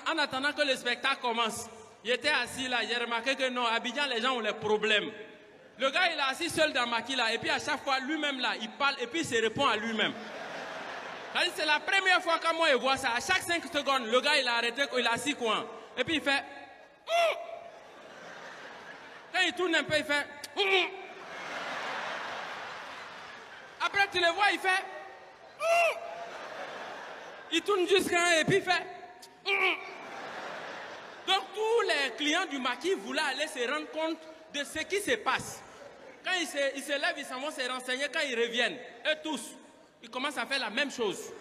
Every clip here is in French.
En attendant que le spectacle commence, il était assis là, j'ai remarqué que non, à Abidjan, les gens ont les problèmes. Le gars, il est assis seul dans Maki là, et puis à chaque fois, lui-même là, il parle, et puis il se répond à lui-même. C'est la première fois que moi je vois ça. À chaque 5 secondes, le gars, il a arrêté, il a assis quoi. Et puis il fait... Quand il tourne un peu, il fait... Après, tu le vois, il fait... Il tourne jusqu'à et puis il fait... Donc tous les clients du Maki voulaient aller se rendre compte de ce qui se passe. Quand ils se lèvent, ils s'en vont se renseigner. Quand ils reviennent, eux tous, ils commencent à faire la même chose.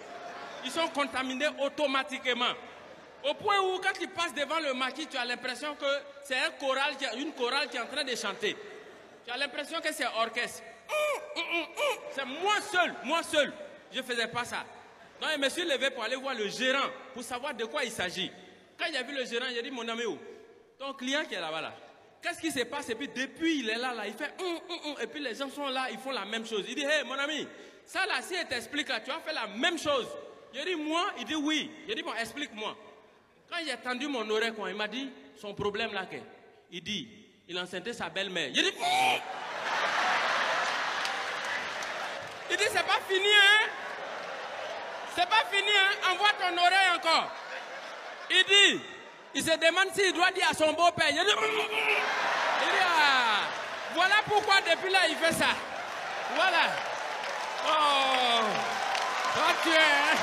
Ils sont contaminés automatiquement. Au point où, quand ils passent devant le Maki, tu as l'impression que c'est une chorale qui est en train de chanter. Tu as l'impression que c'est orchestre. C'est moi seul, je ne faisais pas ça. Donc je me suis levé pour aller voir le gérant, pour savoir de quoi il s'agit. Quand j'ai vu le gérant, j'ai dit, mon ami, ton client qui est là-bas, là, qu'est-ce qui se passe? Et puis depuis, il est là, il fait et puis les gens sont là, ils font la même chose. Il dit, hey, mon ami, ça là, si elle t'explique là, tu as fait la même chose. J'ai dit, moi? Il dit, oui. J'ai dit, bon, explique-moi. Quand j'ai tendu mon oreille, il m'a dit, son problème là, il dit, il enceintait sa belle-mère. J'ai dit, il dit, c'est pas fini, hein? C'est pas fini, hein? Envoie ton oreille encore. Il dit, il se demande s'il doit dire à son beau-père. Il dit, ah, voilà pourquoi depuis là il fait ça. Voilà. Oh, toi tu es, hein?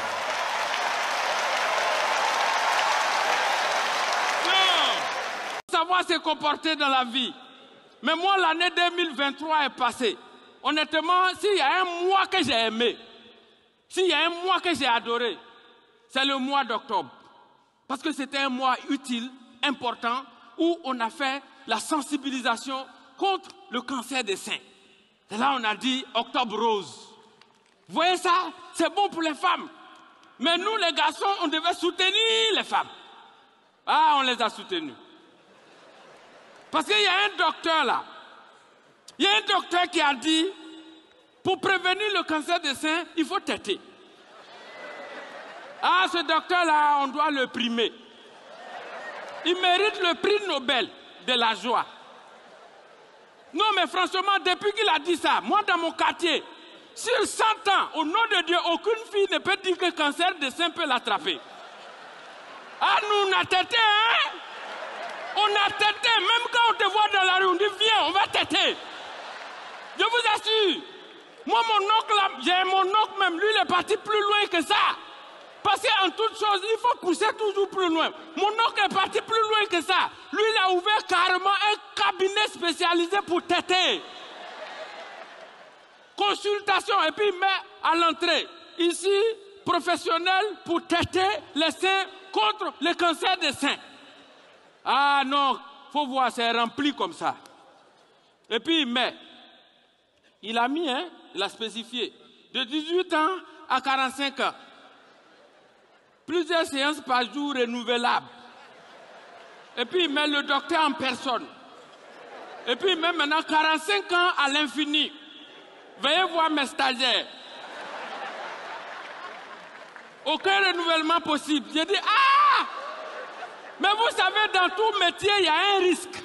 Non. Savoir se comporter dans la vie. Mais moi, l'année 2023 est passée. Honnêtement, s'il y a un mois que j'ai aimé, s'il y a un mois que j'ai adoré, c'est le mois d'octobre. Parce que c'était un mois utile, important, où on a fait la sensibilisation contre le cancer des seins. Et là, on a dit Octobre Rose. Vous voyez ça? C'est bon pour les femmes. Mais nous, les garçons, on devait soutenir les femmes. Ah, on les a soutenus. Parce qu'il y a un docteur là. Il y a un docteur qui a dit, pour prévenir le cancer des seins, il faut téter. Ah, ce docteur-là, on doit le primer. Il mérite le prix Nobel de la joie. Non, mais franchement, depuis qu'il a dit ça, moi, dans mon quartier, sur 100 ans, au nom de Dieu, aucune fille ne peut dire que le cancer des seins peut l'attraper. Ah, nous, on a tété, hein? On a tété. Même quand on te voit dans la rue, on dit, viens, on va téter. Je vous assure. Moi, mon oncle, j'ai mon oncle même, lui, il est parti plus loin que ça. Parce qu'en toute chose, il faut pousser toujours plus loin. Mon oncle est parti plus loin que ça. Lui, il a ouvert carrément un cabinet spécialisé pour téter. Consultation, et puis il met à l'entrée. Ici, professionnel pour téter les seins contre le cancer des seins. Ah non, faut voir, c'est rempli comme ça. Et puis il met. Il a mis, hein, il a spécifié. De 18 ans à 45 ans. Plusieurs séances par jour renouvelables. Et puis il met le docteur en personne. Et puis il met maintenant 45 ans à l'infini. Veuillez voir mes stagiaires. Aucun renouvellement possible. J'ai dit, ah! Mais vous savez, dans tout métier, il y a un risque.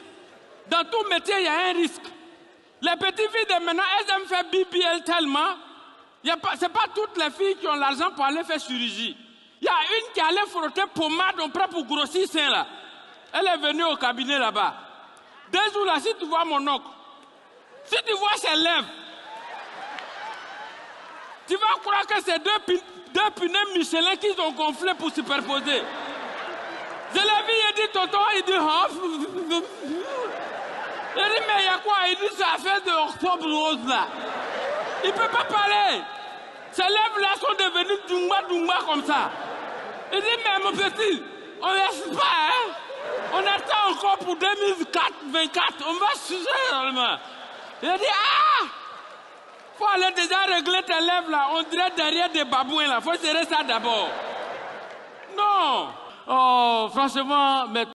Dans tout métier, il y a un risque. Les petites filles de maintenant, elles aiment faire BBL tellement. Ce n'est pas toutes les filles qui ont l'argent pour aller faire chirurgie. Il y a une qui allait frotter pommade pour grossir sein là. Elle est venue au cabinet là-bas. 2 jours là, si tu vois mon oncle, si tu vois ses lèvres, tu vas croire que c'est deux pneus Michelin qu'ils ont gonflés pour superposer. Je l'ai vu, il dit tonton, il dit oh. Il dit mais il y a quoi? Il dit c'est l'affaire de Octobre Rose là. Il ne peut pas parler. Ses lèvres là sont devenues doumba comme ça. Il dit, mais mon petit, on ne laisse pas, hein? On attend encore pour 2024, on va sucer seulement. Il a dit, ah! Faut aller déjà régler tes lèvres là, on dirait derrière des babouins là, faut serrer ça d'abord. Non! Oh, franchement, mais